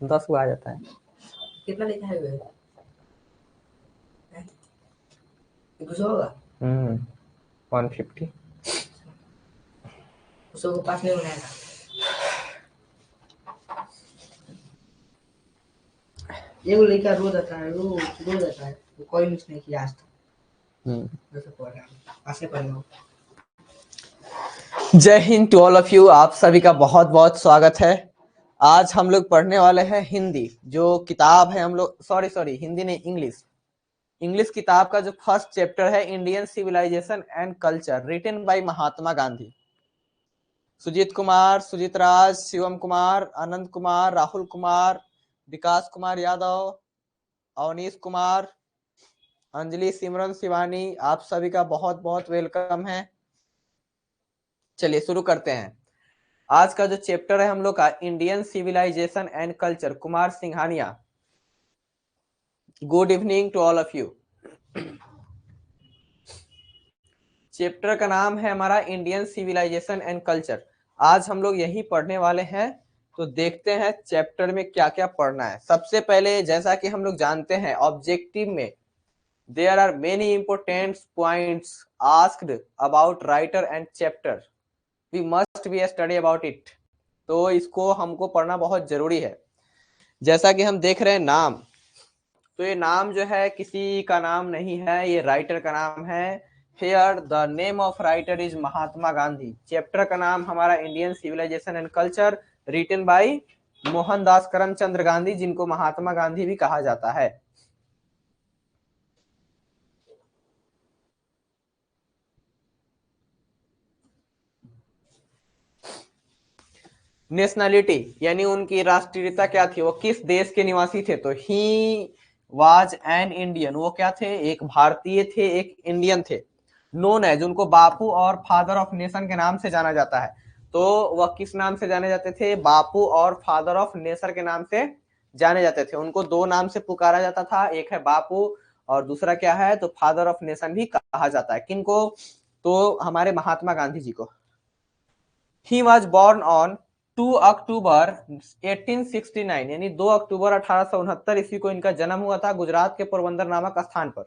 10 को आ जाता है। कितना लिखा है वे? 200 होगा। 150। उसको पास नहीं बनाया था। ये वो लड़का रोज आता है, रोज आता है, वो कोई मिस नहीं किया आज तक। जैसे पढ़ रहा हूँ, पास नहीं पढ़ रहा हूँ। जय Hind to all of you. आप सभी का बहुत बहुत स्वागत है। आज हम लोग पढ़ने वाले हैं हिंदी, जो किताब है हम लोग, सॉरी हिंदी नहीं, इंग्लिश किताब का जो फर्स्ट चैप्टर है, Indian civilisation and culture, written by Mahatma Gandhi. Sujit Kumar, Sujit Raj, Shivam Kumar, Anand Kumar, Rahul Kumar, Vikas Kumar Yadav, Avnish Kumar, Anjali, Simran, Shivani, आप सभी का बहुत बहुत वेलकम है। चलिए शुरू करते हैं। आज का जो चैप्टर है हम लोग का, Indian civilisation and culture, Kumar Singhania. Good evening to all of you. Chapter का नाम है हमारा इंडियन सिविलाइजेशन एंड कल्चर। आज हम लोग यही पढ़ने वाले हैं, तो देखते हैं चैप्टर में क्या क्या पढ़ना है। सबसे पहले, जैसा कि हम लोग जानते हैं, ऑब्जेक्टिव में there are many important points asked about writer and chapter, we must be study about it. तो इसको हमको पढ़ना बहुत जरूरी है। जैसा कि हम देख रहे हैं नाम, तो ये नाम जो है किसी का नाम नहीं है, ये राइटर का नाम है। Here the name of writer is Mahatma Gandhi. Chapter का नाम हमारा Indian civilisation and culture, written by Mohandas Karamchand Gandhi, जिनको महात्मा गांधी भी कहा जाता है। नेशनलिटी यानी उनकी राष्ट्रीयता क्या थी, वो किस देश के निवासी थे, तो ही वाज एन इंडियन, वो क्या थे, एक भारतीय थे, एक इंडियन थे। नोन है, जिनको बापू और फादर ऑफ नेशन के नाम से जाना जाता है। तो वह किस नाम से जाने जाते थे, बापू और फादर ऑफ नेशन के नाम से जाने जाते थे। उनको दो नाम से पुकारा जाता था, एक है बापू और दूसरा क्या है, तो फादर ऑफ नेशन भी कहा जाता है। किनको, तो हमारे महात्मा गांधी जी को। ही वॉज बॉर्न ऑन 2 अक्टूबर 1869, यानी 2 अक्टूबर 1869 ईस्वी को इनका जन्म हुआ था, गुजरात के पोरबंदर नामक स्थान पर।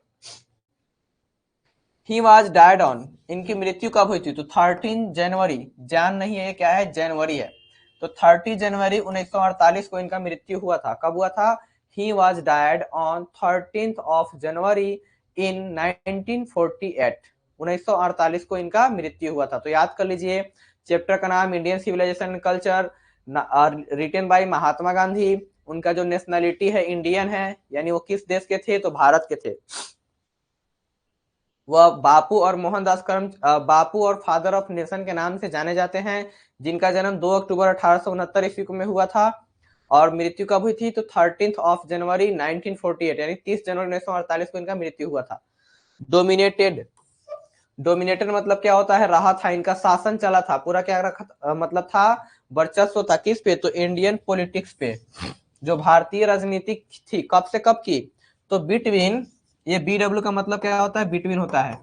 ही वॉज डायड ऑन, इनकी मृत्यु कब हुई थी, तो 13 जनवरी, जान नहीं है क्या है, जनवरी है, तो 30 जनवरी 1948 को इनका मृत्यु हुआ था। कब हुआ था, he was died on 13th of January in 1948, 1948 को इनका मृत्यु हुआ था। तो याद कर लीजिए, चैप्टर का नाम Indian civilisation culture, written by Mahatma Gandhi. उनका जो नेशनलिटी है इंडियन है, यानी वो किस देश के थे, तो भारत के थे। वह बापू और मोहनदास बापू और फादर ऑफ नेशन के नाम से जाने जाते हैं, जिनका जन्म 2 अक्टूबर 1869 ईस्वी में हुआ था और मृत्यु कब हुई थी, तो 13 ऑफ जनवरी 1948, यानी 30 जनवरी 1948 को इनका मृत्यु हुआ था। डोमिनेटेड, डोमिनेटेड मतलब क्या होता है, रहा था, इनका शासन चला था पूरा, क्या रखा मतलब था, वर्चस्व था किस पे, तो इंडियन पॉलिटिक्स पे, जो भारतीय राजनीति थी, कब से कब की, तो बिटवीन, ये BW का मतलब क्या होता है, बिटवीन होता है,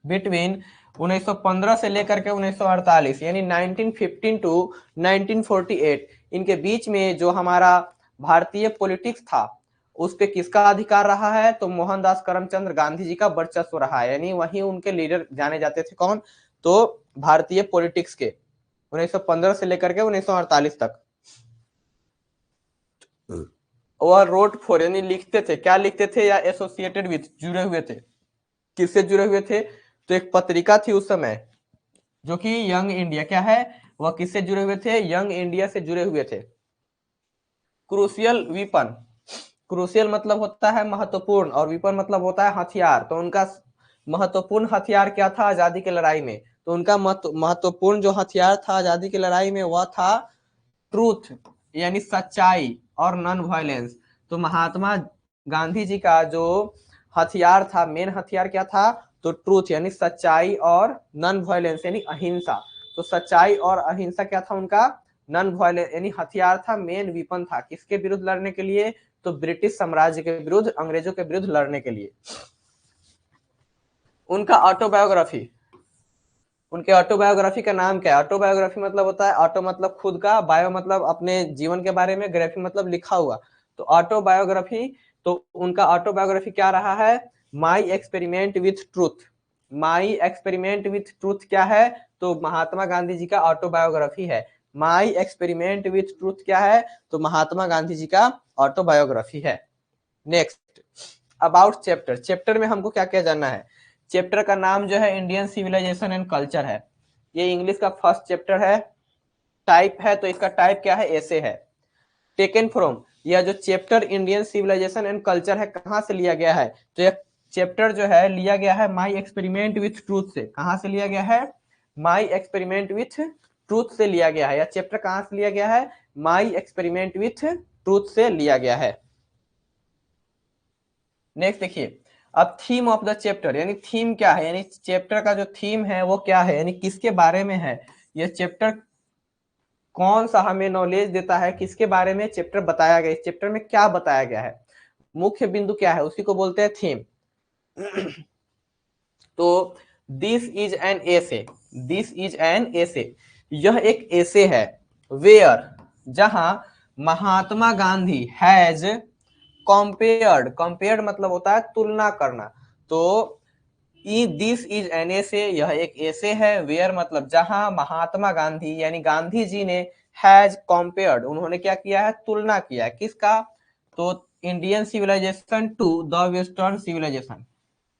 बिटवीन 1915 से लेकर के 1948, यानी 1915 टू 1948, इनके बीच में जो हमारा भारतीय पॉलिटिक्स था, उस पे किसका अधिकार रहा है, तो मोहनदास करमचंद गांधी जी का वर्चस्व रहा है, यानी वही उनके लीडर जाने जाते थे। कौन, तो भारतीय पॉलिटिक्स के 1915 से लेकर के 1948 तक। वह रोट फॉर, यानी लिखते थे, क्या लिखते थे, या एसोसिएटेड विथ, जुड़े हुए थे, किससे जुड़े हुए थे, तो एक पत्रिका थी उस समय जो कि यंग इंडिया, क्या है, वह किससे जुड़े हुए थे, यंग इंडिया से जुड़े हुए थे। क्रूशियल वीपन, क्रूशियल मतलब होता है महत्वपूर्ण और वीपन मतलब होता है हथियार, तो उनका महत्वपूर्ण हथियार क्या था आजादी की लड़ाई में, तो उनका महत्वपूर्ण जो हथियार था आजादी की लड़ाई में, वह था ट्रूथ, यानी सच्चाई, और नॉन वायलेंस। तो महात्मा गांधी जी का जो हथियार था, मेन हथियार क्या था, तो ट्रूथ यानी सच्चाई, और नॉन वायलेंस यानी अहिंसा। तो सच्चाई और अहिंसा क्या था उनका, नॉन वायलेंस यानी हथियार था, मेन विपन था, किसके विरुद्ध लड़ने के लिए, तो ब्रिटिश साम्राज्य के विरुद्ध, अंग्रेजों के विरुद्ध लड़ने के लिए। उनका ऑटोबायोग्राफी, उनके ऑटोबायोग्राफी का नाम क्या है? ऑटोबायोग्राफी मतलब होता है, ऑटो मतलब खुद का, बायो मतलब अपने जीवन के बारे में, ग्राफी मतलब लिखा हुआ। तो ऑटोबायोग्राफी, तो उनका ऑटोबायोग्राफी क्या रहा है? माई experiment with truth. My experiment with truth क्या है? तो महात्मा गांधी जी का ऑटोबायोग्राफी है। माई एक्सपेरिमेंट विथ ट्रूथ क्या है? तो महात्मा गांधी जी का ऑटोबायोग्राफी है। Next, about chapter. चैप्टर में हमको क्या क्या जानना है? चैप्टर का नाम जो है इंडियन सिविलाइजेशन एंड कल्चर है। ये इंग्लिश का फर्स्ट चैप्टर है। टाइप है तो इसका टाइप क्या है? ऐसे है। टेकन फ्रॉम, यह जो chapter Indian civilisation and culture है कहां से लिया गया है? तो यह चैप्टर जो है लिया गया है माई एक्सपेरिमेंट विथ ट्रूथ से। कहां से लिया गया है? माई एक्सपेरिमेंट विथ ट्रूथ से लिया गया है। यह चैप्टर कहां से लिया गया है? माई एक्सपेरिमेंट विथ ट्रूथ से लिया गया है। नेक्स्ट देखिए, अब थीम ऑफ द चैप्टर, यानी थीम क्या है, यानी चैप्टर का जो थीम है वो क्या है, यानी किसके बारे में है ये चैप्टर, कौन सा हमें नॉलेज देता है, किसके बारे में चैप्टर बताया गया, इस चैप्टर में क्या बताया गया है, मुख्य बिंदु क्या है, उसी को बोलते हैं थीम। तो this is an essay, this is an essay, यह एक एसे है। वेयर, जहां Mahatma Gandhi has compared, compared मतलब होता है तुलना करना। तो दिस इज एन एसे, यह एक एसे है। वेयर मतलब जहां महात्मा गांधी यानी गांधी जी ने हैज कंपेयर्ड, उन्होंने क्या किया है? तुलना किया है। किसका? तो Indian civilization to the western civilization,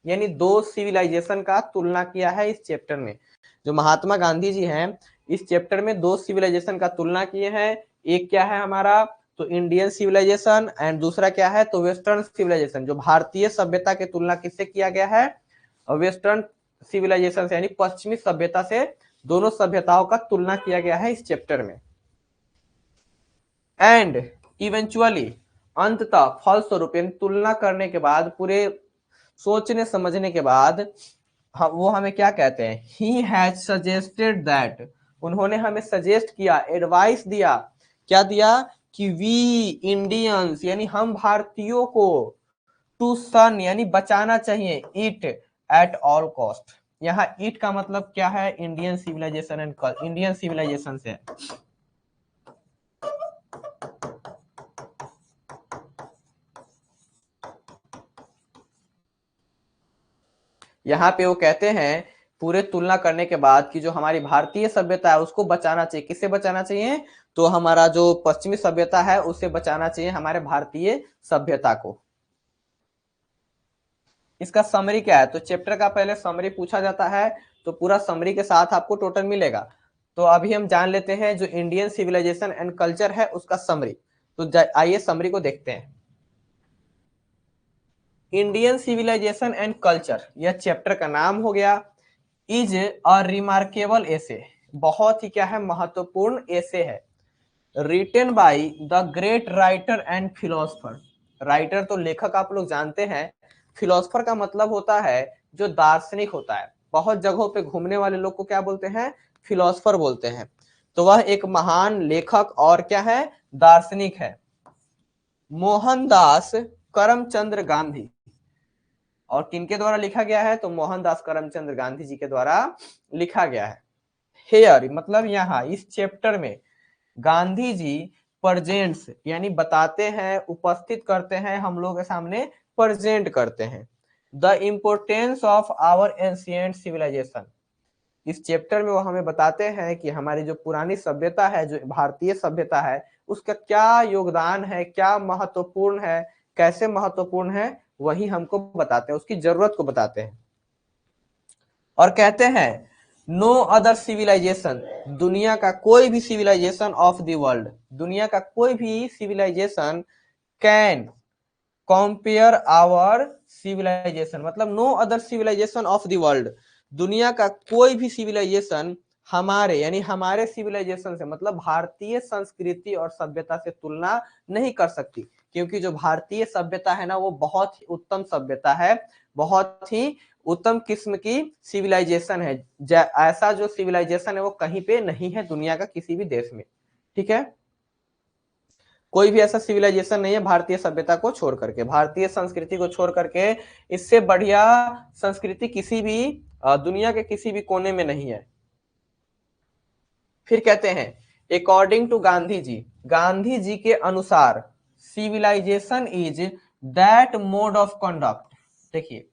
यानी दो सिविलाइजेशन का तुलना किया है इस चैप्टर में। जो महात्मा गांधी जी हैं इस चैप्टर में दो सिविलाइजेशन का तुलना किए हैं। एक क्या है हमारा? तो इंडियन सिविलाइजेशन, एंड दूसरा क्या है? तो वेस्टर्न सिविलाइजेशन। जो भारतीय सभ्यता की तुलना किससे किया गया है? वेस्टर्न सिविलाइजेशन से, यानी पश्चिमी सभ्यता से। दोनों सभ्यताओं का तुलना किया गया है इस चैप्टर में। एंड इवेंचुअली, अंततः, फलस्वरूप, यानी तुलना करने के बाद, पूरे सोचने समझने के बाद, वो हमें क्या कहते हैं? ही हैज सजेस्टेड दैट, उन्होंने हमें सजेस्ट किया, एडवाइस दिया। क्या दिया? कि वी इंडियंस, यानी हम भारतीयों को, टू सन, यानी बचाना चाहिए, इट एट ऑल कॉस्ट। यहाँ इट का मतलब क्या है? Indian civilisation and Indian civilization से। यहाँ पे वो कहते हैं पूरे तुलना करने के बाद कि जो हमारी भारतीय सभ्यता है उसको बचाना चाहिए। किससे बचाना चाहिए? तो हमारा जो पश्चिमी सभ्यता है उससे बचाना चाहिए हमारे भारतीय सभ्यता को। इसका समरी क्या है? तो चैप्टर का पहले समरी पूछा जाता है, तो पूरा समरी के साथ आपको टोटल मिलेगा। तो अभी हम जान लेते हैं जो इंडियन सिविलाइजेशन एंड कल्चर है उसका समरी। तो आइए समरी को देखते हैं। इंडियन सिविलाइजेशन एंड कल्चर, यह चैप्टर का नाम हो गया। इज अ रिमार्केबल एसे, बहुत ही क्या है? महत्वपूर्ण एसे है। Written by the great writer and philosopher, writer तो लेखक आप लोग जानते हैं, फिलोसफर का मतलब होता है जो दार्शनिक होता है। बहुत जगहों पे घूमने वाले लोग को क्या बोलते हैं? फिलोसफर बोलते हैं। तो वह एक महान लेखक और क्या है? दार्शनिक है। मोहनदास करमचंद गांधी, और किनके द्वारा लिखा गया है? तो मोहनदास करमचंद गांधी जी के द्वारा लिखा गया है। हेयर मतलब यहाँ, इस चैप्टर में गांधी जी प्रेजेंट्स, यानी बताते हैं, उपस्थित करते हैं, हम लोग के सामने प्रेजेंट करते हैं the importance of our ancient civilization. इस चैप्टर में वो हमें बताते हैं कि हमारी जो पुरानी सभ्यता है, जो भारतीय सभ्यता है, उसका क्या योगदान है, क्या महत्वपूर्ण है, कैसे महत्वपूर्ण है, वही हमको बताते हैं, उसकी जरूरत को बताते हैं। और कहते हैं नो अदर सिविलाइजेशन, दुनिया का कोई भी सिविलाइजेशन ऑफ द वर्ल्ड, दुनिया का कोई भी civilisation can compare our civilisation, मतलब no other civilisation of the world, दुनिया का कोई भी सिविलाइजेशन हमारे, यानी हमारे सिविलाइजेशन से, मतलब भारतीय संस्कृति और सभ्यता से तुलना नहीं कर सकती। क्योंकि जो भारतीय सभ्यता है ना वो बहुत ही उत्तम सभ्यता है, बहुत ही उत्तम किस्म की सिविलाइजेशन है। ऐसा जो सिविलाइजेशन है वो कहीं पे नहीं है दुनिया का किसी भी देश में। ठीक है, कोई भी ऐसा सिविलाइजेशन नहीं है भारतीय सभ्यता को छोड़ करके, भारतीय संस्कृति को छोड़ करके। इससे बढ़िया संस्कृति किसी भी दुनिया के किसी भी कोने में नहीं है। फिर कहते हैं अकॉर्डिंग टू गांधी जी के अनुसार civilization is that mode of conduct. देखिए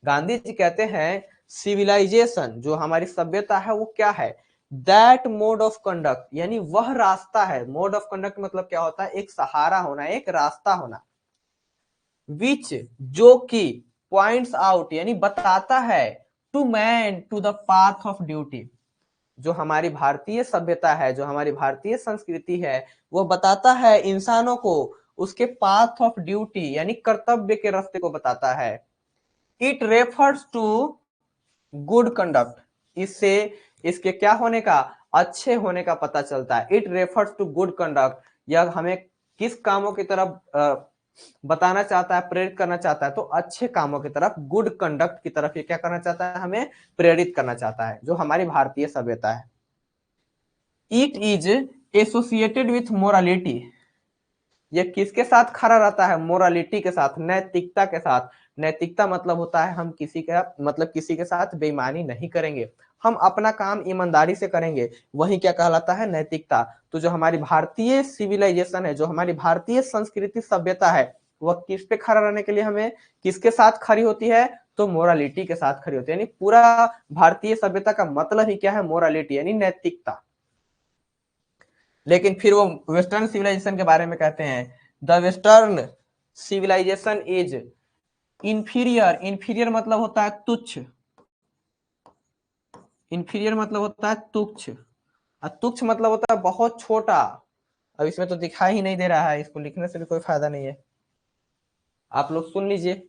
गांधी जी कहते हैं सिविलाइजेशन जो हमारी सभ्यता है वो क्या है, दैट मोड ऑफ कंडक्ट, यानी वह रास्ता है। मोड ऑफ कंडक्ट मतलब क्या होता है, एक सहारा होना, एक रास्ता होना। विच जो कि पॉइंट्स आउट यानी बताता है to man to the path of duty. जो हमारी भारतीय सभ्यता है, जो हमारी भारतीय संस्कृति है, वो बताता है इंसानों को उसके पाथ ऑफ ड्यूटी यानी कर्तव्य के रास्ते को बताता है। It refers to good conduct, इससे इसके क्या होने का, अच्छे होने का पता चलता है। It refers to good conduct, यह हमें किस कामों की तरफ बताना चाहता है, प्रेरित करना चाहता है, तो अच्छे कामों की तरफ, गुड कंडक्ट की तरफ ये क्या करना चाहता है, हमें प्रेरित करना चाहता है, जो हमारी भारतीय सभ्यता है। It is associated with morality, ये किसके साथ खड़ा रहता है, मोरालिटी के साथ, नैतिकता के साथ। नैतिकता मतलब होता है हम किसी के साथ बेईमानी नहीं करेंगे, हम अपना काम ईमानदारी से करेंगे, वही क्या कहलाता है, नैतिकता। तो जो हमारी भारतीय सिविलाइजेशन है, जो हमारी भारतीय संस्कृति सभ्यता है, वह किस पे खड़ा रहने के लिए हमें किसके साथ खड़ी होती है, तो मोरालिटी के साथ खड़ी होती है। यानी पूरा भारतीय सभ्यता का मतलब ही क्या है, मोरालिटी यानी नैतिकता। लेकिन फिर वो वेस्टर्न सिविलाइजेशन के बारे में कहते हैं, the western civilization is inferior. Inferior मतलब होता है तुच्छ, इंफीरियर मतलब होता है तुच्छ, और तुच्छ मतलब होता है बहुत छोटा। अब इसमें तो दिखाई ही नहीं दे रहा है, इसको लिखने से भी कोई फायदा नहीं है, आप लोग सुन लीजिए।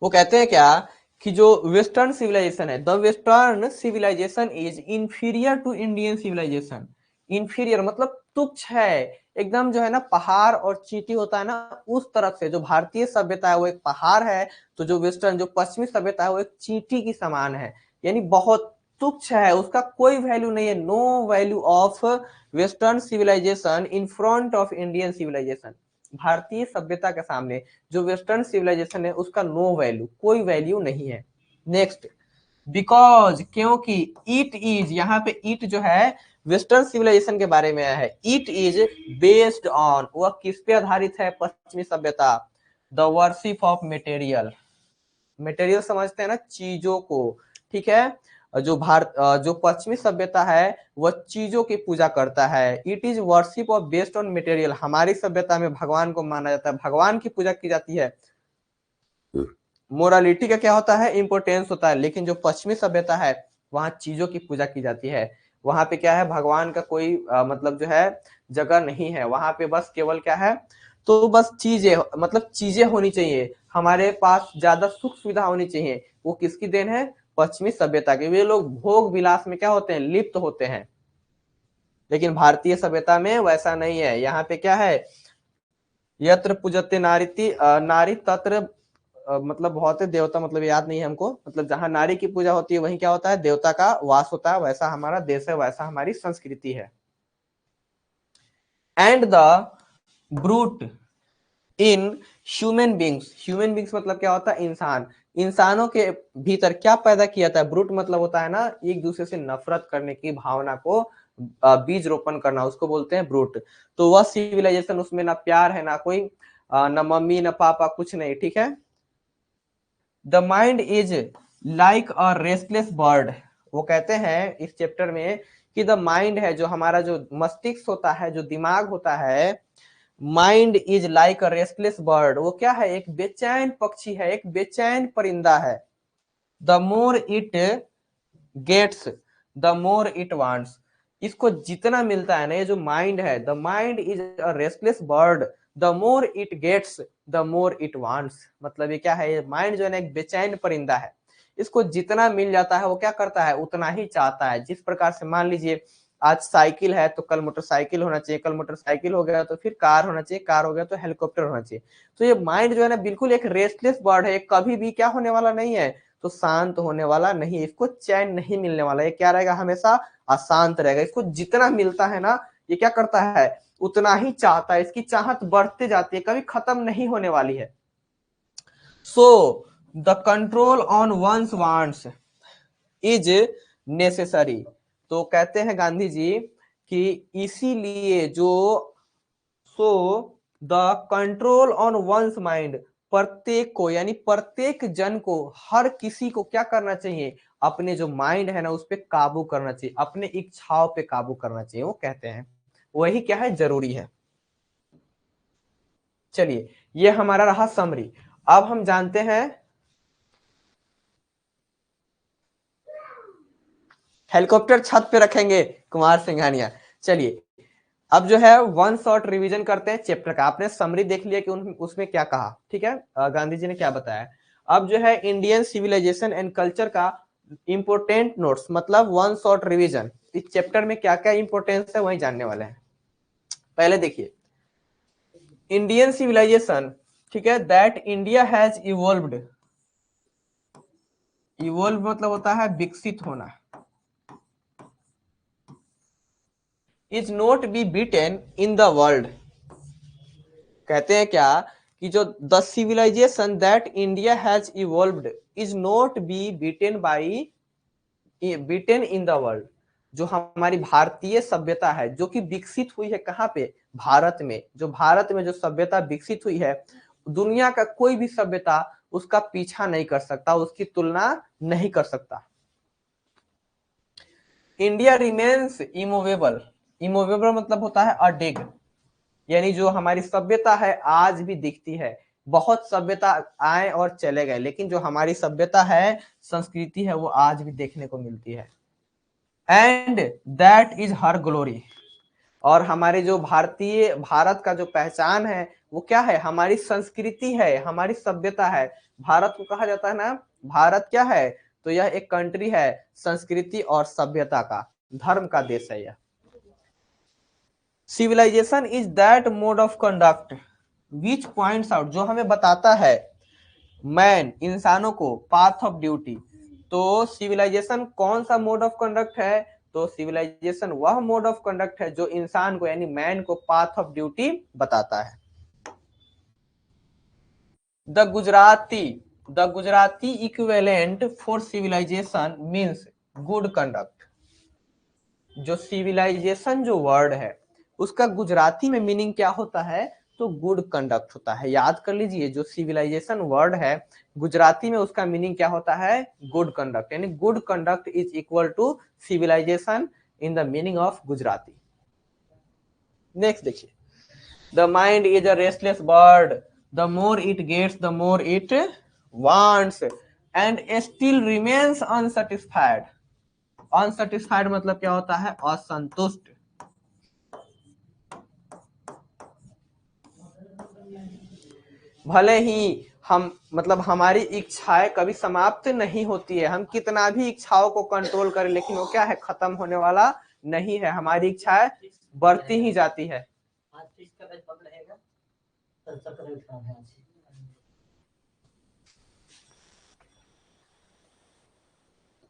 वो कहते हैं क्या कि जो वेस्टर्न सिविलाइजेशन है, the western civilization is inferior to Indian civilization. Inferior मतलब तुच्छ है, एकदम जो है ना पहाड़ और चींटी होता है ना, उस तरफ से। जो भारतीय सभ्यता है वो एक पहाड़ है, तो जो वेस्टर्न जो पश्चिमी सभ्यता है वो एक चींटी की समान है, यानी बहुत तुच्छ है, उसका कोई वैल्यू नहीं है। No value of western civilization in front of Indian civilization. भारतीय सभ्यता के सामने जो वेस्टर्न सिविलाइजेशन है उसका नो वैल्यू, कोई वैल्यू नहीं है। नेक्स्ट, बिकॉज क्योंकि, इट इज, यहाँ पे इट जो है वेस्टर्न सिविलाइजेशन के बारे में आया है। इट इज बेस्ड ऑन, वह किस पे आधारित है, पश्चिमी सभ्यता, the worship of material. Material समझते हैं ना, चीजों को, ठीक है। जो पश्चिमी सभ्यता है वह चीजों की पूजा करता है। It is worship of based on material, हमारी सभ्यता में भगवान को माना जाता है, भगवान की पूजा की जाती है। मोरालिटी का क्या होता है, इंपोर्टेंस होता है। लेकिन जो पश्चिमी सभ्यता है वहां चीजों की पूजा की जाती है, वहां पे क्या है, भगवान का कोई मतलब जो है जगह नहीं है, वहां पे बस केवल क्या है, तो बस चीजें, मतलब चीजें होनी चाहिए, हमारे पास ज्यादा सुख सुविधा होनी चाहिए। वो किसकी देन है, पश्चिमी सभ्यता के। वे लोग भोग विलास में क्या होते हैं, लिप्त होते हैं। लेकिन भारतीय सभ्यता में वैसा नहीं है, यहाँ पे क्या है, यत्र पूजते नारी तत्र मतलब बहुत है देवता, मतलब याद नहीं है हमको, मतलब जहां नारी की पूजा होती है वहीं क्या होता है, देवता का वास होता है। वैसा हमारा देश है, वैसा हमारी संस्कृति है। And the brute in human beings, human beings मतलब क्या होता है, इंसान। इंसानों के भीतर क्या पैदा किया था, ब्रूट मतलब होता है ना एक दूसरे से नफरत करने की भावना को बीज रोपण करना, उसको बोलते हैं ब्रूट। तो वह सिविलाइजेशन, उसमें ना प्यार है, ना कोई ना मम्मी ना पापा, कुछ नहीं, ठीक है। The mind is like a restless bird, वो कहते हैं इस चैप्टर में कि द माइंड है, जो हमारा जो मस्तिष्क होता है, जो दिमाग होता है, mind is like a restless bird, वो क्या है, एक बेचैन पक्षी है, एक बेचैन परिंदा है। The more it gets the more it wants, इसको जितना मिलता है ना, ये जो माइंड है, the mind is a restless bird, the more it gets the more it wants. मतलब ये क्या है, ये माइंड जो है ना एक बेचैन परिंदा है, इसको जितना मिल जाता है वो क्या करता है, उतना ही चाहता है। जिस प्रकार से मान लीजिए आज साइकिल है तो कल मोटरसाइकिल होना चाहिए, कल मोटरसाइकिल हो गया तो फिर कार होना चाहिए, कार हो गया तो हेलीकॉप्टर होना चाहिए। तो ये माइंड जो है ना बिल्कुल एक रेस्टलेस बर्ड है, कभी भी क्या होने वाला नहीं है, तो शांत होने वाला नहीं, इसको चैन नहीं मिलने वाला, ये क्या रहेगा, हमेशा अशांत रहेगा। इसको जितना मिलता है ना, ये क्या करता है, उतना ही चाहता है, इसकी चाहत बढ़ते जाती है, कभी खत्म नहीं होने वाली है। So the control on one's wants is necessary. तो कहते हैं गांधी जी कि इसीलिए जो so the control on one's mind, प्रत्येक को यानी प्रत्येक जन को, हर किसी को क्या करना चाहिए, अपने जो माइंड है ना उस पे काबू करना चाहिए, अपने इच्छाओं पे काबू करना चाहिए। वो कहते हैं वही क्या है, जरूरी है। चलिए ये हमारा रहा समरी। अब हम जानते हैं हेलीकॉप्टर छत पे रखेंगे कुमार सिंघानिया। चलिए अब जो है वन शॉट रिवीजन करते हैं चैप्टर का। आपने समरी देख लिया कि उसमें क्या कहा, ठीक है, गांधी जी ने क्या बताया। अब जो है इंडियन सिविलाइजेशन एंड कल्चर का इंपोर्टेंट नोट्स, मतलब वन शॉट रिवीजन, इस चैप्टर में क्या क्या इंपोर्टेंस है वही जानने वाले हैं। पहले देखिए इंडियन सिविलाइजेशन, ठीक है, that India has evolved, evolve मतलब होता है विकसित होना, is not be beaten in the world. कहते हैं क्या कि जो the civilization that India has evolved is not be beaten by beaten in the world. जो हमारी भारतीय सभ्यता है जो कि विकसित हुई है कहाँ पे, भारत में, जो भारत में जो सभ्यता विकसित हुई है, दुनिया का कोई भी सभ्यता उसका पीछा नहीं कर सकता, उसकी तुलना नहीं कर सकता। इंडिया रिमेन्स इमूवेबल, इमूवेबल मतलब होता है अडिग, यानी जो हमारी सभ्यता है आज भी दिखती है। बहुत सभ्यता आए और चले गए, लेकिन जो हमारी सभ्यता है, संस्कृति है, वो आज भी देखने को मिलती है। And that is her glory, और हमारे जो भारतीय, भारत का जो पहचान है वो क्या है, हमारी संस्कृति है, हमारी सभ्यता है। भारत को कहा जाता है ना, भारत क्या है, तो यह एक कंट्री है संस्कृति और सभ्यता का, धर्म का देश है यह। Civilization is that mode of conduct which points out, जो हमें बताता है मैन, इंसानों को, पाथ ऑफ ड्यूटी। तो सिविलाइजेशन कौन सा मोड ऑफ कंडक्ट है, तो सिविलाइजेशन वह मोड ऑफ कंडक्ट है जो इंसान को यानी मैन को पाथ ऑफ ड्यूटी बताता है। The Gujarati equivalent for civilization means good conduct. जो सिविलाइजेशन जो वर्ड है उसका गुजराती में मीनिंग क्या होता है, तो गुड कंडक्ट होता है। याद कर लीजिए जो सिविलाइजेशन वर्ड है गुजराती में उसका मीनिंग क्या होता है, गुड कंडक्ट, यानी good conduct is equal to civilisation in the meaning of Gujarati. Next देखिए, the mind is a restless bird, the more it gets the more it wants and still remains unsatisfied. Unsatisfied मतलब क्या होता है, असंतुष्ट। भले ही हम मतलब हमारी इच्छाएं कभी समाप्त नहीं होती है, हम कितना भी इच्छाओं को कंट्रोल करें लेकिन वो क्या है, खत्म होने वाला नहीं है, हमारी इच्छाएं बढ़ती ही जाती है।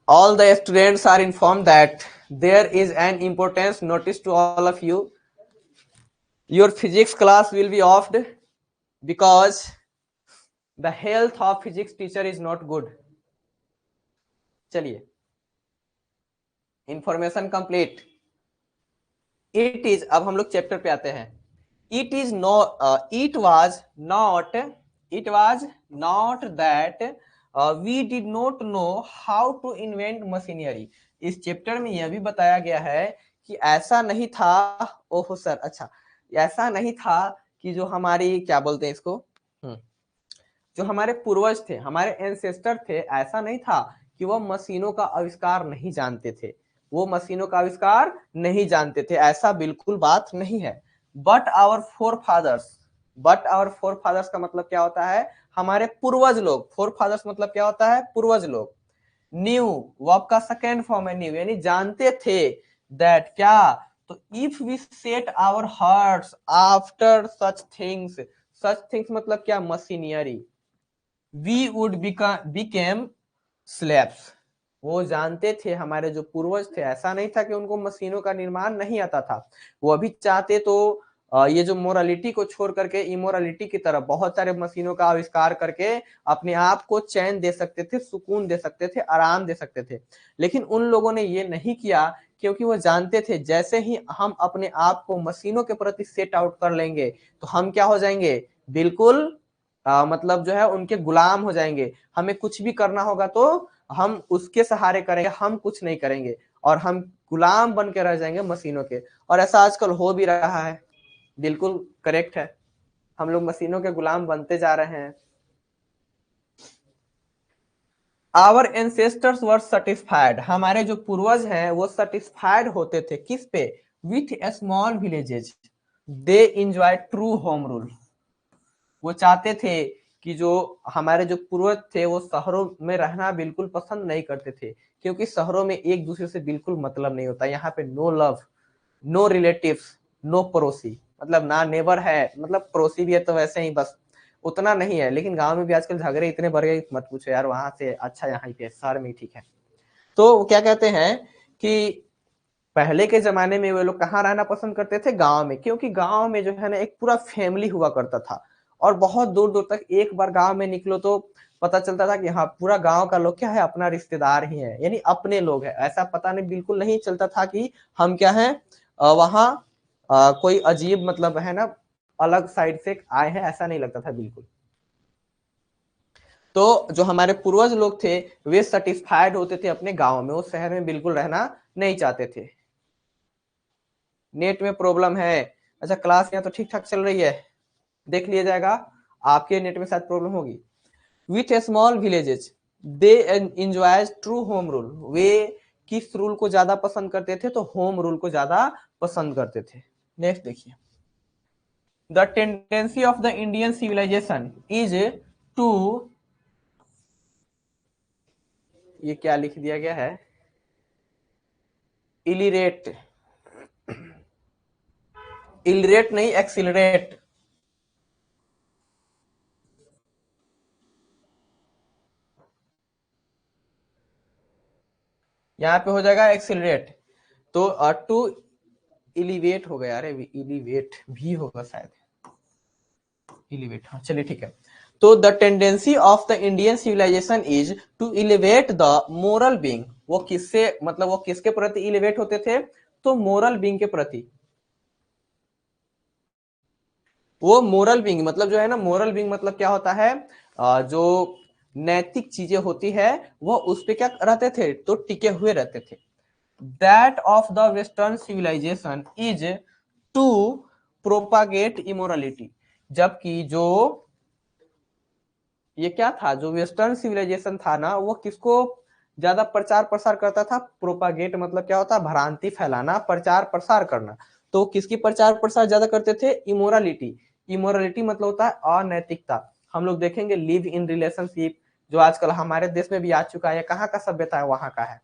All the students are informed that there is an importance notice to all of you. Your physics class will be offed because the health of physics teacher is not good. चलिए इंफॉर्मेशन कंप्लीट। इट इज, अब हम लोग chapter पे आते हैं। It is not, it was not that we did not know how to invent machinery. इस chapter में यह भी बताया गया है कि ऐसा नहीं था, ओहो सर, अच्छा, ऐसा नहीं था कि जो हमारी क्या बोलते हैं इसको, जो हमारे पूर्वज थे, हमारे एंसेस्टर थे, ऐसा नहीं था कि वो मशीनों का आविष्कार नहीं जानते थे, वो मशीनों का आविष्कार नहीं जानते थे, ऐसा बिल्कुल बात नहीं है। बट आवर फोर फादर्स का मतलब क्या होता है, हमारे पूर्वज लोग। फोर फादर्स मतलब क्या होता है, पूर्वज लोग। न्यू, वर्ब का सेकेंड फॉर्म है न्यू, यानी जानते थे। दैट क्या, तो if we set our hearts after such things मतलब क्या, machinery, we would became slaves. वो जानते थे, हमारे जो पूर्वज थे, ऐसा नहीं था कि उनको मशीनों का निर्माण नहीं आता था, वो अभी चाहते तो ये जो मोरालिटी को छोड़ करके इमोरालिटी की तरफ बहुत सारे मशीनों का आविष्कार करके अपने आप को चैन दे सकते थे, सुकून दे सकते थे, आराम दे सकते थे। लेकिन उन लोगों ने ये नहीं किया, क्योंकि वो जानते थे जैसे ही हम अपने आप को मशीनों के प्रति सेट आउट कर लेंगे तो हम क्या हो जाएंगे, बिल्कुल मतलब जो है उनके गुलाम हो जाएंगे। हमें कुछ भी करना होगा तो हम उसके सहारे करेंगे, हम कुछ नहीं करेंगे और हम गुलाम बन के रह जाएंगे मशीनों के। और ऐसा आजकल हो भी रहा है, बिल्कुल करेक्ट है, हम लोग मशीनों के गुलाम बनते जा रहे हैं। आवर एंसेस्टर्स वर सेटिस्फाइड, हमारे जो पूर्वज हैं वो सेटिस्फाइड होते थे किस पे, with a small villages they enjoy true home rule. वो चाहते थे कि जो हमारे जो पूर्वज थे वो शहरों में रहना बिल्कुल पसंद नहीं करते थे, क्योंकि शहरों में एक दूसरे से बिल्कुल मतलब नहीं होता। यहाँ पे no love, no relatives, no पड़ोसी, मतलब ना नेबर है, मतलब पड़ोसी भी है तो वैसे ही बस उतना नहीं है। लेकिन गांव में भी आजकल झगड़े इतने बढ़ गए, मत पूछो यार, वहां से अच्छा यहाँ पे शहर में ठीक है। तो क्या कहते हैं कि पहले के जमाने में वे लोग कहाँ रहना पसंद करते थे, गांव में, क्योंकि गांव में जो है ना एक पूरा फैमिली हुआ करता था और बहुत दूर दूर तक एक बार गांव में निकलो तो पता चलता था कि हाँ पूरा गांव का लोग क्या है, अपना रिश्तेदार ही है, यानी अपने लोग है। ऐसा पता नहीं बिल्कुल नहीं चलता था कि हम क्या है वहां कोई अजीब मतलब है ना अलग साइड से आए हैं, ऐसा नहीं लगता था बिल्कुल। तो जो हमारे पूर्वज लोग थे वे सेटिस्फाइड होते थे अपने गांव में, वो शहर में बिल्कुल रहना नहीं चाहते थे। नेट में प्रॉब्लम है, अच्छा क्लास यहाँ तो ठीक ठाक चल रही है, देख लिया जाएगा, आपके नेट में शायद प्रॉब्लम होगी। With a small villages they enjoy true home rule, वे किस रूल को ज्यादा पसंद करते थे, तो होम रूल को ज्यादा पसंद करते थे। नेक्स्ट देखिए, the tendency of the Indian civilization is to, ये क्या लिख दिया गया है, इलिरेट, इलिरेट नहीं एक्सिलरेट, यहाँ पे हो जाएगा एक्सिलरेट। तो टू इलिवेट हो गया, अरे इलिवेट भी होगा शायद, इलिवेट, हाँ चलिए ठीक है। तो the tendency of the Indian civilization is to elevate the moral being, वो किससे मतलब वो किसके प्रति इलिवेट होते थे, तो मोरल बीइंग के प्रति। वो मोरल बीइंग मतलब जो है ना, मोरल बीइंग मतलब क्या होता है, जो नैतिक चीजें होती है वो उस पे क्या रहते थे, तो टिके हुए रहते थे। That of the western civilization is to propagate immorality, जबकि जो ये क्या था, जो वेस्टर्न सिविलाइजेशन था ना वो किसको ज्यादा प्रचार प्रसार करता था, प्रोपागेट मतलब क्या होता है, भ्रांति फैलाना, प्रचार प्रसार करना। तो किसकी प्रचार प्रसार ज्यादा करते थे, इमोरालिटी। इमोरालिटी मतलब होता है अनैतिकता। हम लोग देखेंगे लिव इन रिलेशनशिप, जो आजकल हमारे देश में भी आ चुका है, कहाँ का सभ्यता है, वहां का है।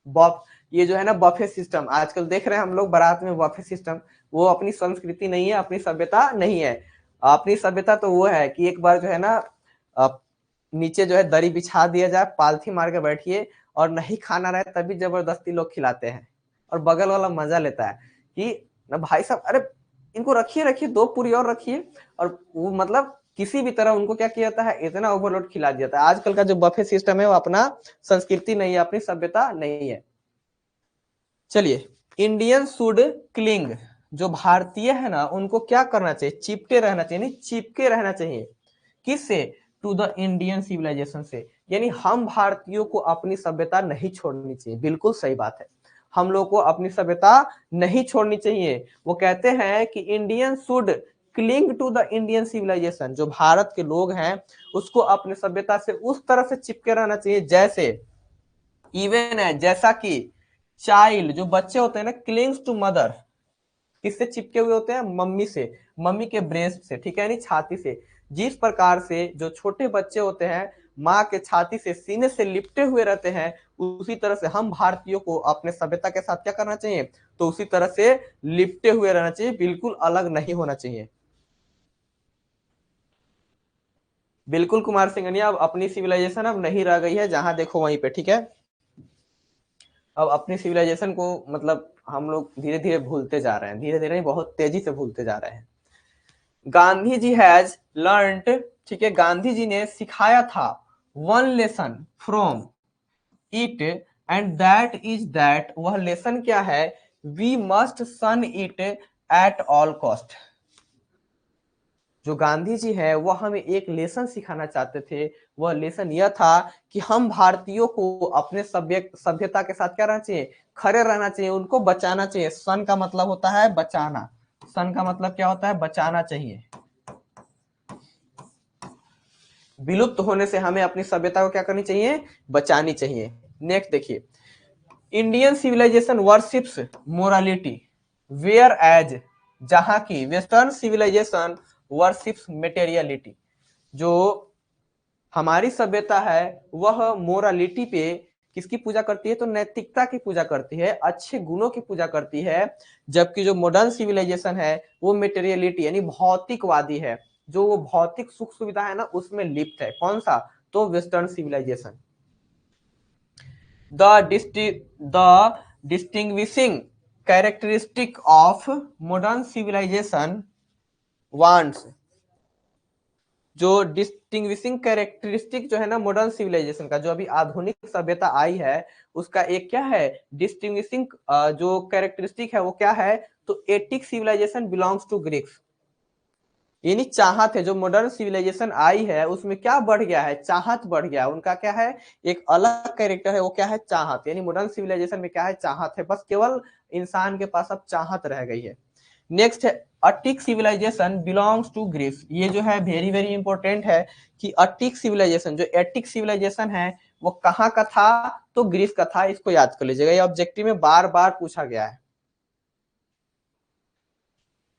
बफ, ये जो है ना बफे सिस्टम आजकल देख रहे हैं हम लोग बारात में, बफे सिस्टम, वो अपनी संस्कृति नहीं है, अपनी सभ्यता नहीं है। अपनी सभ्यता तो वो है कि एक बार जो है ना नीचे जो है दरी बिछा दिया जाए, पालथी मार के बैठिए, और नहीं खाना रहे तभी जबरदस्ती लोग खिलाते हैं, और बगल वाला मजा लेता है कि ना भाई साहब, अरे इनको रखिए रखिए, 2 पूरी और रखिए, और वो मतलब किसी भी तरह उनको क्या किया जाता है, इतना ओवरलोड खिला दिया जाता है। आजकल का जो बफे सिस्टम है वो अपना संस्कृति नहीं है, अपनी सभ्यता नहीं है। चलिए, इंडियन शुड क्लिंग, जो भारतीय है ना उनको क्या करना चाहिए, चिपके रहना चाहिए, नहीं चिपके रहना चाहिए, किससे, टू द इंडियन सिविलाइजेशन से, यानी हम भारतीयों को अपनी सभ्यता नहीं छोड़नी चाहिए। बिल्कुल सही बात है, हम लोग को अपनी सभ्यता नहीं छोड़नी चाहिए। वो कहते हैं कि Indian should cling to the Indian civilization, जो भारत के लोग हैं उसको अपनी सभ्यता से उस तरह से चिपके रहना चाहिए जैसे, इवन है जैसा कि चाइल्ड, जो बच्चे होते हैं ना, क्लिंग्स टू मदर, किससे चिपके हुए होते हैं, मम्मी से, मम्मी के ब्रेस्ट से, ठीक है, यानी छाती से। जिस प्रकार से जो छोटे बच्चे होते हैं माँ के छाती से, सीने से लिपटे हुए रहते हैं, उसी तरह से हम भारतीयों को अपने सभ्यता के साथ क्या करना चाहिए, तो उसी तरह से लिपटे हुए रहना चाहिए, बिल्कुल अलग नहीं होना चाहिए। बिल्कुल कुमार सिंघनिया, अब अपनी सिविलाइजेशन अब नहीं रह गई है, जहां देखो वहीं पे, ठीक है। अब अपनी सिविलाइजेशन को मतलब हम लोग धीरे धीरे भूलते जा रहे हैं, धीरे धीरे बहुत तेजी से भूलते जा रहे हैं। गांधी जी हैज लर्नड, ठीक है, गांधी जी ने सिखाया था one lesson from it and that is that, वह लेसन क्या है, we must sun it at all cost. जो गांधी जी है वह हमें एक लेसन सिखाना चाहते थे, वह लेसन यह था कि हम भारतीयों को अपने सभ्यता के साथ क्या रहना चाहिए, खड़े रहना चाहिए, उनको बचाना चाहिए। सन का मतलब होता है बचाना, सन का मतलब क्या होता है, बचाना चाहिए। विलुप्त होने से हमें अपनी सभ्यता को क्या करनी चाहिए, बचानी चाहिए। नेक्स्ट देखिए, Indian civilization worships morality whereas, जहां की वेस्टर्न सिविलाइजेशन वर्शिप्स मेटेरियलिटी। जो हमारी सभ्यता है वह मोरालिटी पे किसकी पूजा करती है, तो नैतिकता की पूजा करती है, अच्छे गुणों की पूजा करती है। जबकि जो मॉडर्न सिविलाइजेशन है वो मेटेरियलिटी यानी भौतिकवादी है, जो वो भौतिक सुख सुविधा है ना उसमें लिप्त है। कौन सा, तो western civilization. The distinguishing characteristic of modern civilization wants, जो डिस्टिंग्विशिंग कैरेक्टरिस्टिक जो है ना मॉडर्न सिविलाइजेशन का, जो अभी आधुनिक सभ्यता आई है उसका एक क्या है डिस्टिंग्विशिंग जो कैरेक्टरिस्टिक है वो क्या है, तो Attic civilization belongs to Greeks. यानी चाहत है, जो मॉडर्न सिविलाइजेशन आई है उसमें क्या बढ़ गया है, चाहत बढ़ गया है। उनका क्या है, एक अलग कैरेक्टर है, वो क्या है, चाहत। यानी मॉडर्न सिविलाइजेशन में क्या है, चाहत है, बस केवल इंसान के पास अब चाहत रह गई है। नेक्स्ट है अटिक सिविलाइजेशन बिलोंग्स टू ग्रीस। ये जो है वेरी वेरी इंपॉर्टेंट है कि अटिक सिविलाइजेशन, जो एटिक सिविलाइजेशन है वो कहाँ का था, तो ग्रीस का था। इसको याद कर लीजिएगा, ये ऑब्जेक्टिव में बार बार पूछा गया है।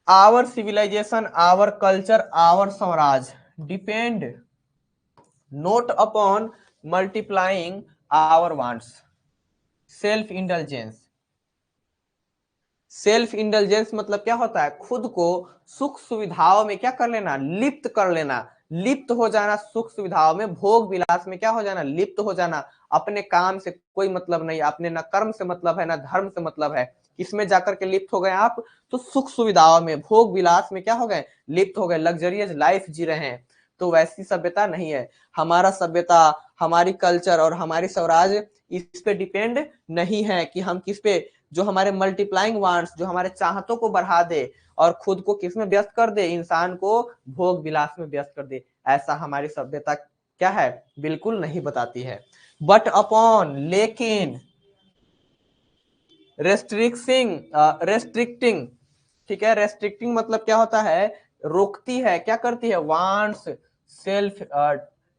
Our civilization, our culture, our swaraj depend not upon multiplying our wants, self intelligence. सेल्फ इंटेलिजेंस मतलब क्या होता है, खुद को सुख सुविधाओं में क्या कर लेना, लिप्त कर लेना, लिप्त हो जाना सुख सुविधाओं में, भोग विलास में क्या हो जाना, लिप्त हो जाना। अपने काम से कोई मतलब नहीं, अपने न कर्म से मतलब है न धर्म से मतलब है, इसमें जाकर के लिप्त हो गए आप, तो सुख सुविधाओं में भोग विलास में क्या हो गए, लिप्त हो गए, लग्जरियस लाइफ जी रहे हैं। तो वैसी सभ्यता नहीं है हमारा सभ्यता, हमारी कल्चर और हमारी स्वराज इस पे डिपेंड नहीं है कि हम किस पे, जो हमारे मल्टीप्लाइंग वांट्स, जो हमारे चाहतों को बढ़ा दे और खुद को किस में व्यस्त कर दे, इंसान को भोग विलास में व्यस्त कर दे। ऐसा हमारी सभ्यता क्या है, बिल्कुल नहीं बताती है। बट अपॉन, लेकिन, रेस्ट्रिक्टिंग, ठीक है, रेस्ट्रिक्टिंग मतलब क्या होता है, रोकती है, क्या करती है, वांट्स सेल्फ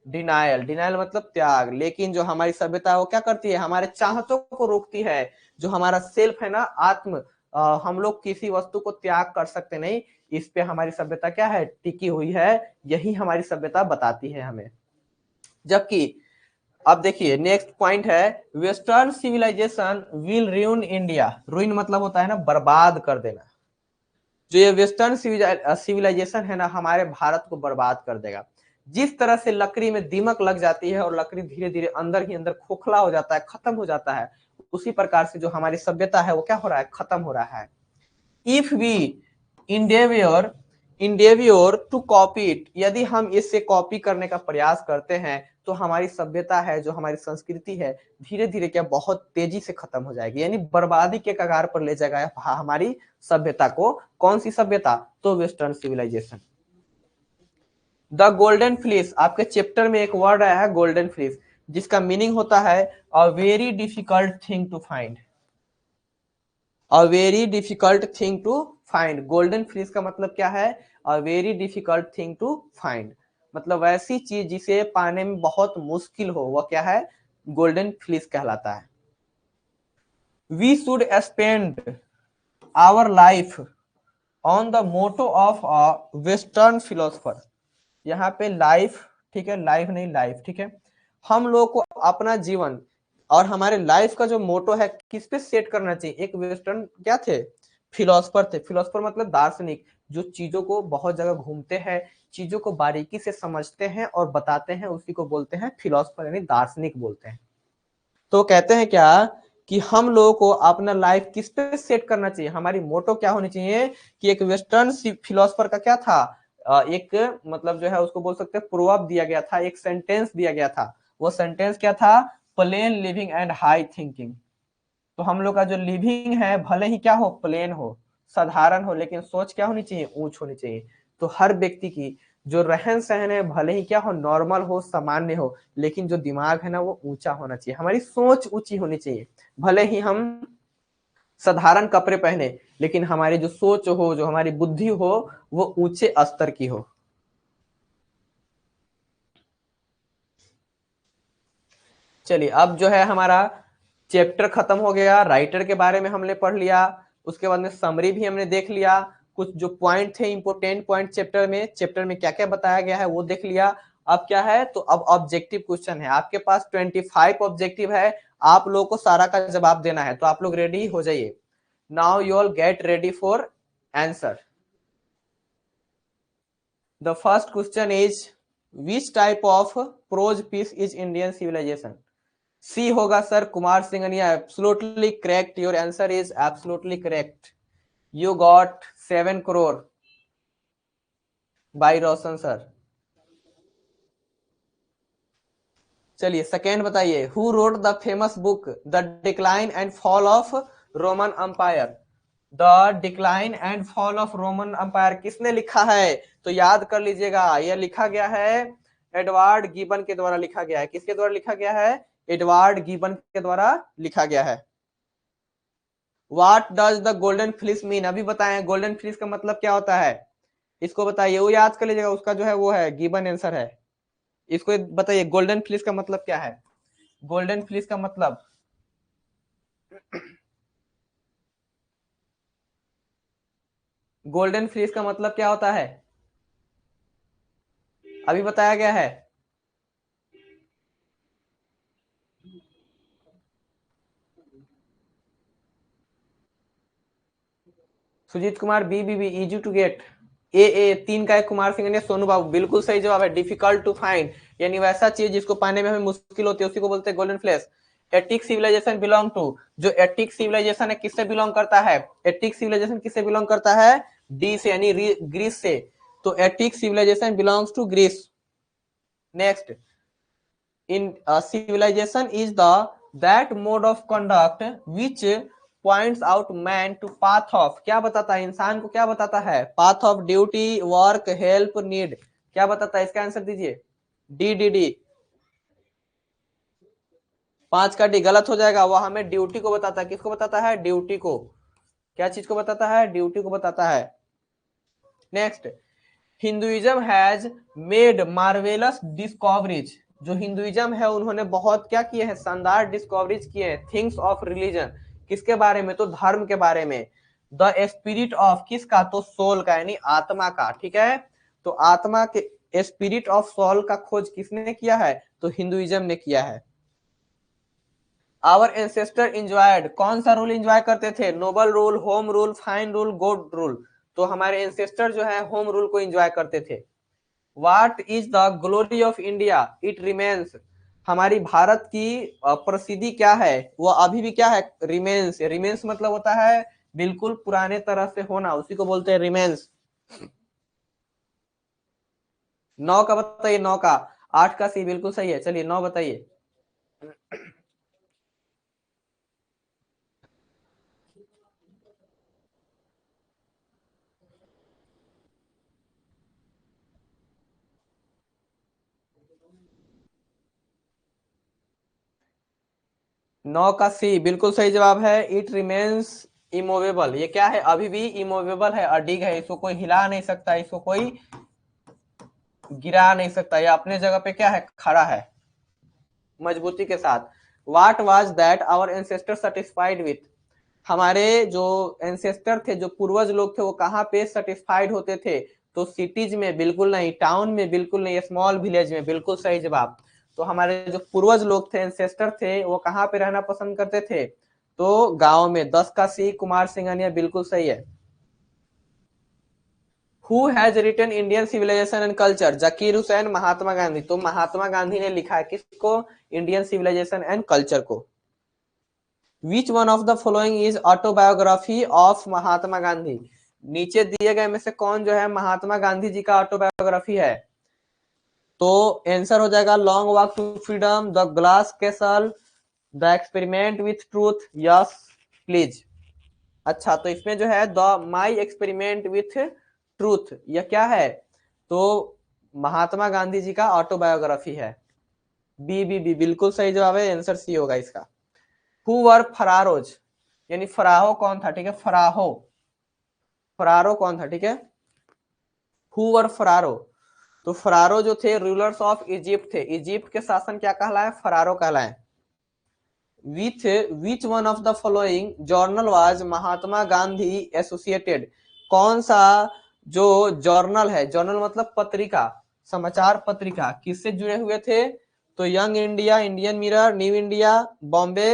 डिनायल, डिनायल मतलब त्याग। लेकिन जो हमारी सभ्यता है वो क्या करती है, हमारे चाहतों को रोकती है। जो हमारा सेल्फ है ना, आत्म, हम लोग किसी वस्तु को त्याग कर सकते नहीं, इस पे हमारी सभ्यता क्या है, टिकी हुई है। यही हमारी सभ्यता बताती है हमें। जबकि अब देखिए नेक्स्ट पॉइंट है, western civilization will ruin India. Ruin मतलब होता है ना बर्बाद कर देना। जो ये वेस्टर्न सिविलाइजेशन है ना हमारे भारत को बर्बाद कर देगा। जिस तरह से लकड़ी में दीमक लग जाती है और लकड़ी धीरे धीरे अंदर ही अंदर खोखला हो जाता है, खत्म हो जाता है, उसी प्रकार से जो हमारी सभ्यता है वो क्या हो रहा है, खत्म हो रहा है। If we endeavour endeavour to copy it, यदि हम इससे कॉपी करने का प्रयास करते हैं तो हमारी सभ्यता है, जो हमारी संस्कृति है, धीरे धीरे क्या बहुत तेजी से खत्म हो जाएगी, यानी बर्बादी के कगार पर ले जाएगा हमारी सभ्यता को। कौन सी सभ्यता, तो western civilization. The golden fleece, आपके चैप्टर में एक वर्ड आया है गोल्डन फ्लिस, जिसका मीनिंग होता है a very difficult thing to find. A very difficult thing to find, golden fleece का मतलब क्या है, a very difficult thing to find, मतलब ऐसी चीज जिसे पाने में बहुत मुश्किल हो, वह क्या है, गोल्डन फ्लिस कहलाता है। We should spend our life on the motto of a western philosopher. यहाँ पे लाइफ, ठीक है, लाइफ नहीं लाइफ, ठीक है, हम लोग को अपना जीवन और हमारे लाइफ का जो मोटो है किस पे सेट करना चाहिए, एक वेस्टर्न क्या थे, फिलोसफर थे। फिलोसफर मतलब दार्शनिक, जो चीजों को बहुत जगह घूमते हैं, चीजों को बारीकी से समझते हैं और बताते हैं, उसी को बोलते हैं फिलोसफर, यानी दार्शनिक बोलते हैं। तो कहते हैं क्या कि हम लोगों को अपना लाइफ किस पे सेट करना चाहिए, हमारी मोटो क्या होनी चाहिए। कि एक वेस्टर्न फिलोसफर का क्या था, एक मतलब जो है उसको बोल सकते हैं प्रोवर्ब दिया गया था, एक सेंटेंस दिया गया था। वो सेंटेंस क्या था, plane living and high thinking. तो हम लोग का जो लिविंग है भले ही क्या हो, प्लेन हो, साधारण हो, लेकिन सोच क्या होनी चाहिए, ऊंच होनी चाहिए। तो हर व्यक्ति की जो रहन सहन है भले ही क्या हो, नॉर्मल हो, सामान्य हो, लेकिन जो दिमाग है ना वो ऊंचा होना चाहिए, हमारी सोच ऊंची होनी चाहिए। भले ही हम साधारण कपड़े पहने, लेकिन हमारी जो सोच हो, जो हमारी बुद्धि हो, वो ऊंचे स्तर की हो। चलिए अब जो है हमारा चैप्टर खत्म हो गया, राइटर के बारे में हमने पढ़ लिया, उसके बाद में समरी भी हमने देख लिया, कुछ जो पॉइंट थे इंपोर्टेंट पॉइंट चैप्टर में क्या क्या बताया गया है वो देख लिया। अब क्या है, तो अब ऑब्जेक्टिव क्वेश्चन है, आपके पास 25 ऑब्जेक्टिव है, आप लोगों को सारा का जवाब देना है, तो आप लोग रेडी हो जाइए। Now you all get ready for answer. The first question is which type of prose piece is Indian civilization. C होगा sir, Kumar Singhania. Absolutely correct, your answer is absolutely correct, you got 7 crore by Roshan sir. चलिए second बताइए, who wrote the famous book the decline and fall of Roman empire. The decline and fall of Roman empire किसने लिखा है, तो याद कर लीजिएगा, यह लिखा गया है एडवर्ड गिबन के द्वारा लिखा गया है। किसके द्वारा लिखा गया है, एडवर्ड गिबन के द्वारा लिखा गया है। What does the golden fleece mean, अभी बताएं गोल्डन फ्लिस का मतलब क्या होता है, इसको बताइए, वो याद कर लीजिएगा, उसका जो है वो है गिवन आंसर है। इसको बताइए गोल्डन फ्लिस का मतलब क्या है, गोल्डन फ्लिस का मतलब। गोल्डन फ्लिस का मतलब क्या होता है, अभी बताया गया है। Sujeet Kumar be easy to get. A 3 का एक कुमार सिंह ने, सोनू बाबू बिल्कुल सही जवाब है, डिफिकल्ट टू फाइंड, यानी वैसा चीज जिसको पाने में हमें मुश्किल होती है उसी को बोलते हैं golden flash. Attic civilization belong to, जो एटिक सिविलाइजेशन है किससे बिलोंग करता है, एटिक सिविलाइजेशन किससे बिलोंग करता है, डी से यानी ग्रीस से। तो Attic civilization belongs to Greece. Next, in civilization is the that mode of conduct which points out man to path of, क्या बताता है इंसान को, क्या बताता है, path of duty work help need, क्या बताता है, इसका आंसर दीजिए। डी 5 का डी गलत हो जाएगा, वह हमें ड्यूटी को बताता है, किसको बताता है, ड्यूटी को, क्या चीज को बताता है, ड्यूटी को बताता है। Next, Hinduism has made marvellous discoveries, जो हिंदुइज्म है उन्होंने बहुत क्या किए हैं, शानदार डिस्कवरीज किए हैं। थिंग्स ऑफ रिलीजन, किसके बारे में, तो धर्म के बारे में। द स्पिरिट ऑफ, किसका, तो सोल का, यानी आत्मा का, ठीक है। तो आत्मा के स्पिरिट ऑफ सोल का खोज किसने किया है, तो हिंदुइज्म ने किया है। आवर एंसेस्टर इंजॉयड, कौन सा रूल इंजॉय करते थे, noble rule, home rule, fine rule, good rule. तो हमारे एंसेस्टर जो है होम रूल को इंजॉय करते थे। What is the glory of India, it remains, हमारी भारत की प्रसिद्धि क्या है, वो अभी भी क्या है, रिमेन्स। रिमेन्स मतलब होता है बिल्कुल पुराने तरह से होना, उसी को बोलते हैं रिमेन्स। 9 का बताइए, 9 का, 8 का सी बिल्कुल सही है, चलिए 9 बताइए। 9 का सी बिल्कुल सही जवाब है, इट रिमेन्स इमूवेबल, ये क्या है, अभी भी इमूवेबल है, अडिग है, इसको कोई हिला नहीं सकता, इसको कोई गिरा नहीं सकता, ये अपने जगह पे क्या है, खड़ा है मजबूती के साथ। What was that our ancestor satisfied with, हमारे जो एंसेस्टर थे, जो पूर्वज लोग थे, वो कहाँ पे सेटिस्फाइड होते थे, तो सिटीज में बिल्कुल नहीं, टाउन में बिल्कुल नहीं, स्मॉल विलेज में, बिल्कुल सही जवाब। तो हमारे जो पूर्वज लोग थे, एंसेस्टर थे, वो कहाँ पे रहना पसंद करते थे, तो गांव में। 10 का सी कुमार सिंघानिया बिल्कुल सही है। Who has written Indian civilisation and culture, Zakir Hussain, Mahatma Gandhi. तो महात्मा गांधी ने लिखा है किसको, इंडियन सिविलाइजेशन एंड कल्चर को। Which one of the following is autobiography of Mahatma Gandhi. नीचे दिए गए में से कौन जो है महात्मा गांधी जी का ऑटोबायोग्राफी है? तो आंसर हो जाएगा long walk to freedom, the glass castle, the experiment with truth. Yes please. अच्छा, तो इसमें जो है the my experiment with truth, यह क्या है? तो महात्मा गांधी जी का ऑटोबायोग्राफी है। बी बिल्कुल सही जवाब है, आंसर सी होगा इसका। हु वर फरारोज, यानी फराहो कौन था? ठीक है, फरारो कौन था? ठीक है, हु वर फरारो। तो फरारो जो थे रूलर्स ऑफ इजिप्ट थे। इजिप्ट के शासन क्या कहलाए? फरारो कहलाए। With which one of the following journal was Mahatma Gandhi associated. कौन सा जो जर्नल है, जर्नल मतलब पत्रिका, समाचार पत्रिका, किससे जुड़े हुए थे? तो young India, Indian mirror, new India, Bombay,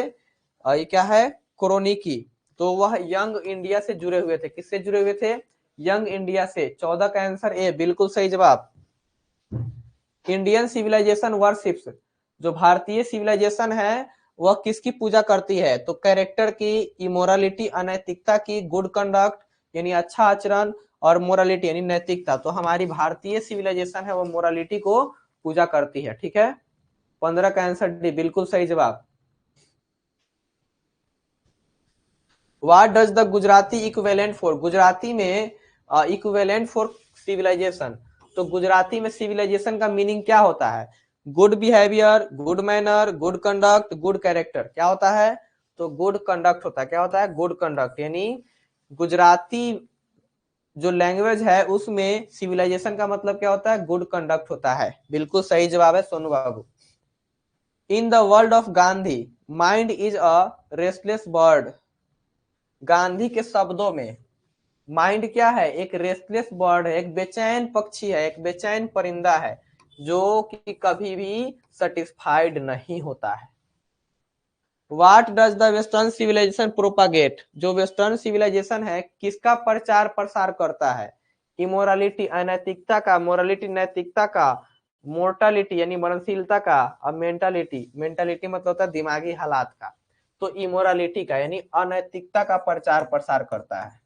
ये क्या है? क्रोनिकी। तो वह यंग इंडिया से जुड़े हुए थे। किससे जुड़े हुए थे? यंग इंडिया से। 14 का आंसर ए बिल्कुल सही जवाब। इंडियन सिविलाइजेशन वर्शिप्स, जो भारतीय सिविलाइजेशन है वह किसकी पूजा करती है? तो कैरेक्टर की, इमोरालिटी अनैतिकता की, गुड कंडक्ट यानी अच्छा आचरण, और मोरालिटी यानी नैतिकता। तो हमारी भारतीय सिविलाइजेशन है वो मोरालिटी को पूजा करती है। ठीक है, 15 का आंसर डी बिल्कुल सही जवाब। What does the Gujarati equivalent for, Gujarati में इक्विवेलेंट फॉर सिविलाइजेशन। तो गुजराती में सिविलाइजेशन का मीनिंग क्या होता है? Good behaviour, good manner, good conduct, good character. क्या होता है? तो गुड कंडक्ट होता है। क्या होता है? Good conduct. यानी गुजराती जो लैंग्वेज है उसमें सिविलाइजेशन का मतलब क्या होता है? गुड कंडक्ट होता है। बिल्कुल सही जवाब है Sonu Babu. In the world of Gandhi mind is a restless bird. Gandhi के शब्दों में माइंड क्या है? एक रेस्टलेस बर्ड है, एक बेचैन पक्षी है, एक बेचैन परिंदा है, जो कि कभी भी सेटिस्फाइड नहीं होता है। What does the western civilization propagate, जो वेस्टर्न सिविलाइजेशन है किसका प्रचार प्रसार करता है? इमोरालिटी अनैतिकता का, मोरालिटी नैतिकता का, मोर्टालिटी यानी मरणशीलता का, और मेंटालिटी, मेंटालिटी मतलब होता है दिमागी हालात का। तो इमोरालिटी का यानी अनैतिकता का प्रचार प्रसार करता है।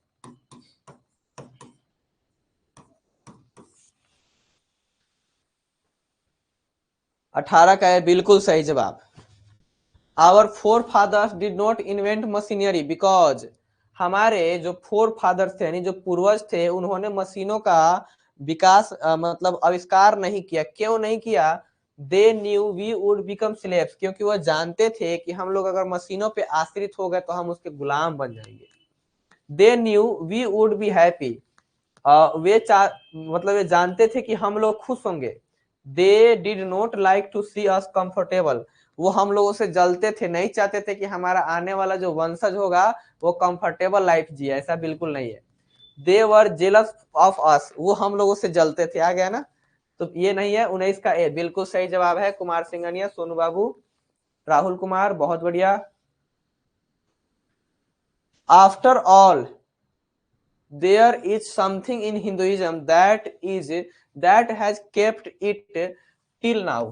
18 का है बिल्कुल सही जवाब। Our forefathers did not invent machinery because, हमारे जो फोर फादर्स थे यानी जो पूर्वज थे उन्होंने मशीनों का विकास मतलब आविष्कार नहीं किया। क्यों नहीं किया? They knew we would become slaves, क्योंकि वह जानते थे कि हम लोग अगर मशीनों पे आश्रित हो गए तो हम उसके गुलाम बन जाएंगे। They knew we would be happy, मतलब वे जानते थे कि हम लोग खुश होंगे। They did not like to see us comfortable, वो हम लोगों से जलते थे, नहीं चाहते थे कि हमारा आने वाला जो वंशज होगा वो कंफर्टेबल लाइफ जिए, ऐसा बिल्कुल नहीं है। दे वर जेलस ऑफ अस, वो हम लोगों से जलते थे। आ गया ना? तो ये नहीं है। 19 का ए बिल्कुल सही जवाब है। कुमार सिंघनिया, सोनू बाबू, राहुल कुमार, बहुत बढ़िया। After all there is something in Hinduism that has kept it till now.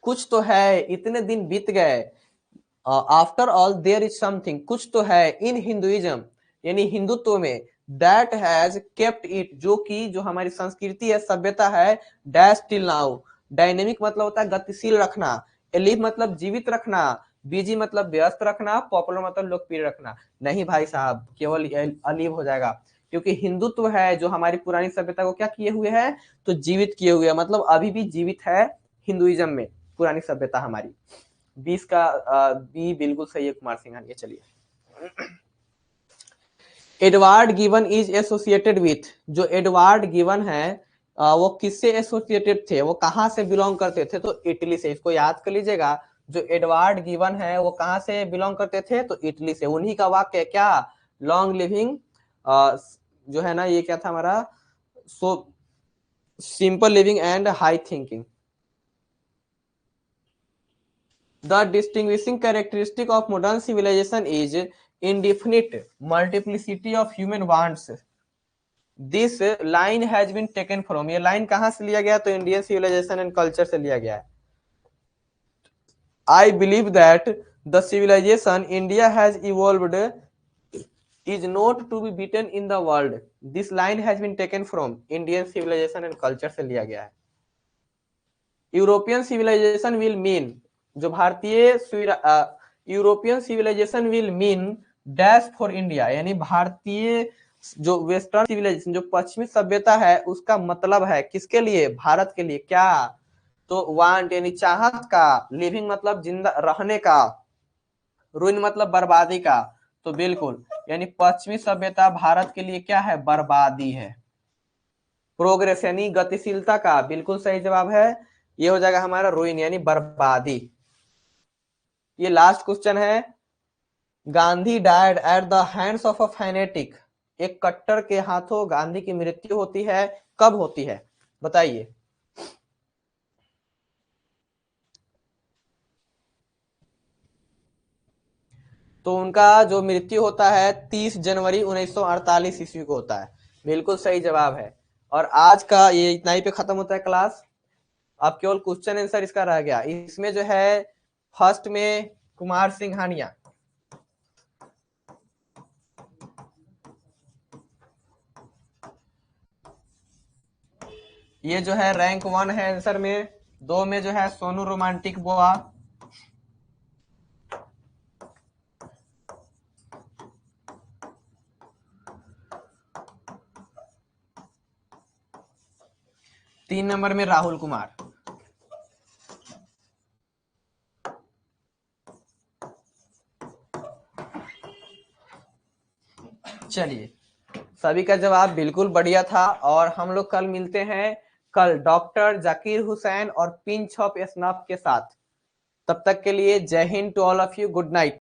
कुछ तो है, इतने दिन बीत गए। After all there is something, कुछ तो है इन हिंदुइज्म यानी हिंदुत्व में, दैट हैज केप्ट इट, जो कि जो हमारी संस्कृति है, सभ्यता है, डैश टिल नाउ। डायनेमिक मतलब होता है गतिशील रखना, एलिव मतलब जीवित रखना, बिजी मतलब व्यस्त रखना, पॉपुलर मतलब लोकप्रिय रखना। नहीं भाई साहब, केवल अलीव हो जाएगा, क्योंकि हिंदुत्व है जो हमारी पुरानी सभ्यता को क्या किए हुए है? तो जीवित किए हुए है, मतलब अभी भी जीवित है हिंदुइज्म में पुरानी सभ्यता हमारी। 20 का बी बिल्कुल सही है कुमार सिंघानिया। चलिए, Edward given is associated with, जो एडवर्ड गिवन है वो किससे एसोसिएटेड थे? वो कहां से बिलोंग करते थे? तो इटली से। इसको याद कर लीजिएगा, जो एडवर्ड गिवन है वो कहां से बिलोंग करते थे? तो इटली से। उन्हीं का वाक्य क्या? लॉन्ग लिविंग, जो है ना, ये क्या था हमारा? So simple living and high thinking. The distinguishing characteristic of modern civilization is indefinite multiplicity of human wants. This line has been taken from, ये लाइन कहां से लिया गया? तो इंडियन सिविलाइजेशन एंड कल्चर से लिया गया है। I believe that the civilization India has evolved is not to be beaten in the world. This line has been taken from Indian civilization and culture से लिया गया है. यूरोपियन सिविलाइजेशन विल मीन, जो भारतीय European civilization will mean dash for India, यानी भारतीय जो western civilisation, जो पश्चिमी सभ्यता है, उसका मतलब है किसके लिए? भारत के लिए. क्या? तो वांट यानी चाहत का, लिविंग मतलब जिंदा रहने का, रुइन मतलब बर्बादी का. तो बिल्कुल, यानी पश्चिमी सभ्यता भारत के लिए क्या है? बर्बादी है. प्रोग्रेस यानी गतिशीलता का, बिल्कुल सही जवाब है. ये हो जाएगा हमारा रुइन यानी बर्बादी. ये लास्ट क्वेश्चन है. Gandhi died at the hands of a fanatic. एक कट्टर के हाथों गांधी की मृत्यु होती है. कब होती है बताइए? तो उनका जो मृत्यु होता है 30 जनवरी 1948 ईस्वी को होता है. बिल्कुल सही जवाब है. और आज का ये इतना ही पे खत्म होता है क्लास. अब केवल क्वेश्चन आंसर इसका रह गया. इसमें जो है फर्स्ट में कुमार सिंघानिया, ये जो है रैंक 1 है आंसर में. 2 में जो है सोनू रोमांटिक बोआ, तीन नंबर में राहुल कुमार. चलिए, सभी का जवाब बिल्कुल बढ़िया था. और हम लोग कल मिलते हैं कल डॉक्टर जाकिर हुसैन और पिंच ऑफ स्नफ के साथ. तब तक के लिए जय Hind to all of you. Good night.